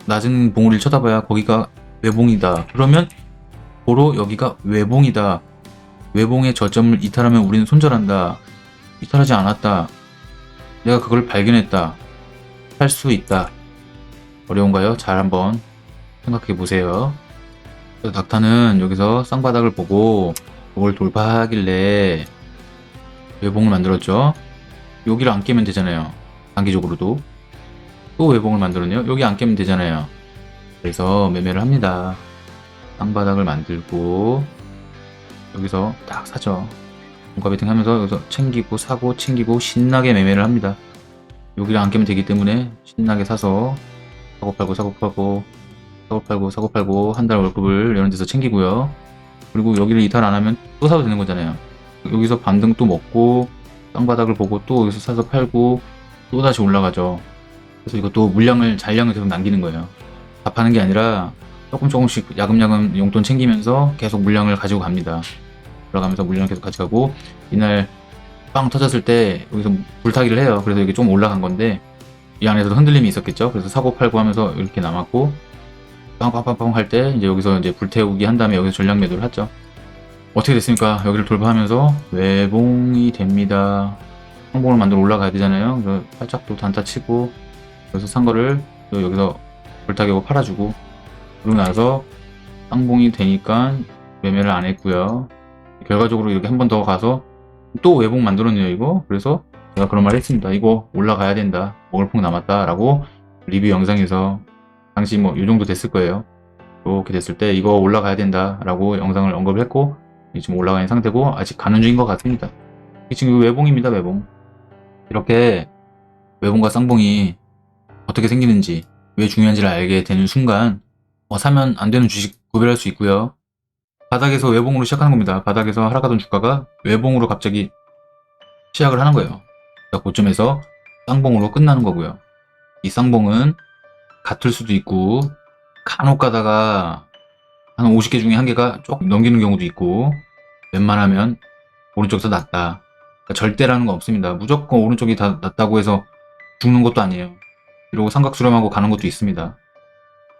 낮은 봉우리를 쳐다봐야 거기가 외봉이다. 그러면 고로 여기가 외봉이다. 외봉의 저점을 이탈하면 우리는 손절한다. 이탈하지 않았다. 내가 그걸 발견했다. 할 수 있다. 어려운가요? 잘 한번 생각해 보세요. 낙타는 여기서 쌍바닥을 보고 그걸 돌파하길래 외봉을 만들었죠. 여기를 안 깨면 되잖아요. 단기적으로도. 또 외봉을 만들었네요. 여기 안 깨면 되잖아요. 그래서 매매를 합니다. 쌍바닥을 만들고 여기서 딱 사죠. 종가 베팅 하면서 여기서 챙기고 사고 챙기고 신나게 매매를 합니다. 여기를 안 깨면 되기 때문에 신나게 사서 사고 팔고 사고 팔고 한 달 월급을 이런 데서 챙기고요. 그리고 여기를 이탈 안 하면 또 사도 되는 거잖아요. 여기서 반등 또 먹고 땅바닥을 보고 또 여기서 사서 팔고 또 다시 올라가죠. 그래서 이것도 물량을 잔량을 계속 남기는 거예요. 다 파는 게 아니라 조금씩 야금야금 용돈 챙기면서 계속 물량을 가지고 갑니다. 들어가면서 물량을 계속 가져가고 이날 빵 터졌을 때 여기서 불타기를 해요. 그래서 이게 좀 올라간 건데 이 안에서도 흔들림이 있었겠죠. 그래서 사고 팔고 하면서 이렇게 남았고 빵빵빵빵 할 때 이제 여기서 이제 불태우기 한 다음에 여기서 전략 매도를 하죠. 어떻게 됐습니까? 여기를 돌파하면서 외봉이 됩니다. 상봉을 만들어 올라가야 되잖아요. 그래서 살짝 또 단타 치고 여기서 산 거를 또 여기서 불타기하고 팔아주고 그러고 나서 상봉이 되니까 매매를 안 했고요. 결과적으로 이렇게 한 번 더 가서 또 외봉 만들었네요 이거. 그래서 제가 그런 말 했습니다. 이거 올라가야 된다. 먹을 폭 남았다 라고 리뷰 영상에서 당시 뭐 이 정도 됐을 거예요. 이렇게 됐을 때 이거 올라가야 된다 라고 영상을 언급을 했고 지금 올라가 있는 상태고 아직 가는 중인 것 같습니다. 지금 외봉입니다. 외봉. 이렇게 외봉과 쌍봉이 어떻게 생기는지 왜 중요한지를 알게 되는 순간 사면 안 되는 주식 구별할 수 있고요. 바닥에서 외봉으로 시작하는 겁니다. 바닥에서 하락하던 주가가 외봉으로 갑자기 시작을 하는 거예요. 고점에서 쌍봉으로 끝나는 거고요. 이 쌍봉은 같을 수도 있고 간혹 가다가 한 50개 중에 한 개가 조금 넘기는 경우도 있고 웬만하면 오른쪽에서 낮다. 그러니까 절대라는 거 없습니다. 무조건 오른쪽이 다 낮다고 해서 죽는 것도 아니에요. 이러고 삼각 수렴하고 가는 것도 있습니다.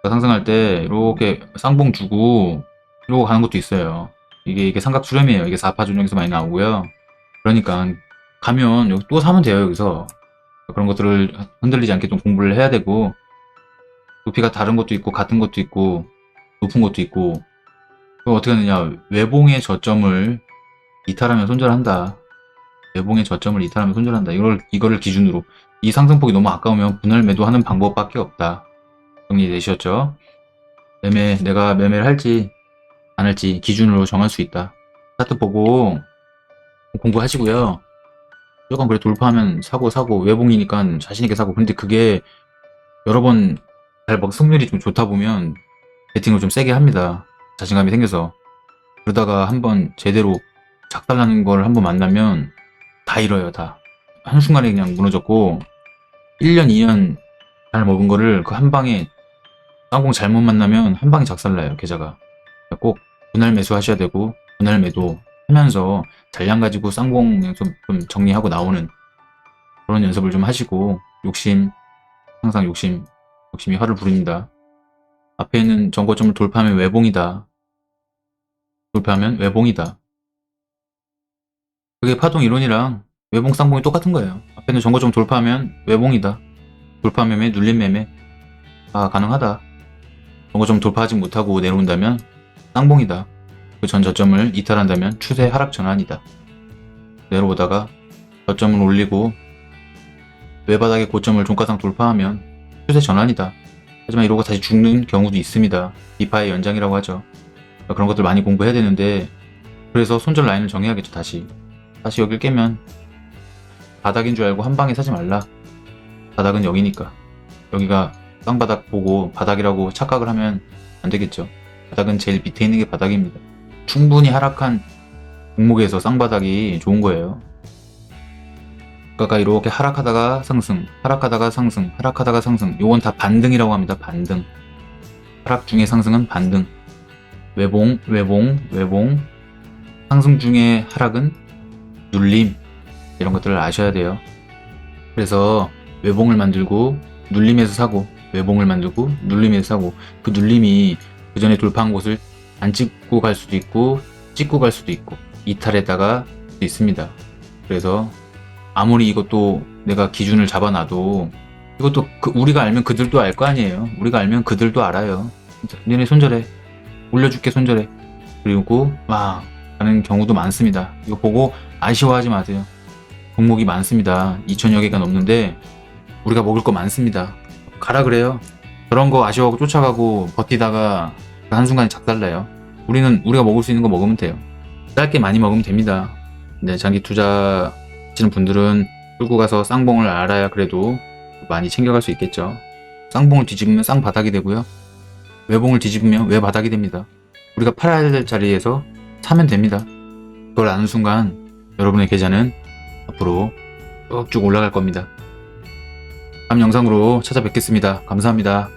그러니까 상승할 때 이렇게 쌍봉 주고 이러고 가는 것도 있어요. 이게 삼각 수렴이에요. 이게 4파 준영에서 많이 나오고요. 그러니까 가면 여기 또 사면 돼요. 여기서 그런 것들을 흔들리지 않게 좀 공부를 해야 되고 높이가 다른 것도 있고 같은 것도 있고 높은 것도 있고 그럼 어떻게 하느냐. 외봉의 저점을 이탈하면 손절한다. 외봉의 저점을 이탈하면 손절한다. 이거를 기준으로 이 상승폭이 너무 아까우면 분할 매도하는 방법밖에 없다. 정리되셨죠? 내가 매매를 할지 안 할지 기준으로 정할 수 있다. 차트 보고 공부하시고요. 조금 그래 돌파하면 사고 외봉이니까 자신있게 사고. 근데 그게 여러 번 잘 승률이 좀 좋다 보면 베팅을 좀 세게 합니다. 자신감이 생겨서. 그러다가 한번 제대로 작살나는 걸 한번 만나면 다 잃어요. 다. 한순간에 그냥 무너졌고 1년 2년 잘 먹은 거를 그 한 방에 쌍봉 잘못 만나면 한 방에 작살나요. 계좌가. 꼭 분할 매수 하셔야 되고 분할 매도 하면서 잔량 가지고 쌍봉 좀 정리하고 나오는 그런 연습을 좀 하시고 항상 욕심이 화를 부립니다. 앞에 있는 정고점을 돌파하면 외봉이다. 그게 파동 이론이랑 외봉 쌍봉이 똑같은 거예요. 앞에 있는 정고점 돌파하면 외봉이다. 돌파 매매, 눌림 매매 가능하다. 정고점 돌파하지 못하고 내려온다면 쌍봉이다. 그 전 저점을 이탈한다면 추세 하락 전환이다. 내려오다가 저점을 올리고 외바닥의 고점을 종가상 돌파하면 추세 전환이다. 하지만 이러고 다시 죽는 경우도 있습니다. 비파의 연장이라고 하죠. 그런 것들 많이 공부해야 되는데 그래서 손절 라인을 정해야겠죠. 다시 여길 깨면 바닥인 줄 알고 한 방에 사지 말라. 바닥은 여기니까. 여기가 쌍바닥 보고 바닥이라고 착각을 하면 안 되겠죠. 바닥은 제일 밑에 있는 게 바닥입니다. 충분히 하락한 종목에서 쌍바닥이 좋은 거예요. 그러니까 이렇게 하락하다가 상승, 하락하다가 상승, 하락하다가 상승. 요건 다 반등이라고 합니다. 반등. 하락 중에 상승은 반등. 외봉. 상승 중에 하락은 눌림. 이런 것들을 아셔야 돼요. 그래서 외봉을 만들고 눌림에서 사고, 외봉을 만들고 눌림에서 사고, 그 눌림이 그 전에 돌파한 곳을 안 찍고 갈 수도 있고 찍고 갈 수도 있고 이탈했다가 수도 있습니다. 그래서 아무리 이것도 내가 기준을 잡아놔도 이것도 우리가 알면 그들도 알 거 아니에요. 우리가 알면 그들도 알아요. 너네 손절해. 올려줄게 손절해. 그리고 막 하는 경우도 많습니다. 이거 보고 아쉬워하지 마세요. 종목이 많습니다. 2000여 개가 넘는데 우리가 먹을 거 많습니다. 가라 그래요. 저런 거 아쉬워하고 쫓아가고 버티다가 한순간에 작살나요. 우리가 먹을 수 있는 거 먹으면 돼요. 짧게 많이 먹으면 됩니다. 근데 장기 투자 하시는 분들은 끌고 가서 쌍봉을 알아야 그래도 많이 챙겨갈 수 있겠죠. 쌍봉을 뒤집으면 쌍바닥이 되고요. 외봉을 뒤집으면 외 바닥이 됩니다. 우리가 팔아야 될 자리에서 사면 됩니다. 그걸 아는 순간 여러분의 계좌는 앞으로 쭉쭉 올라갈 겁니다. 다음 영상으로 찾아뵙겠습니다. 감사합니다.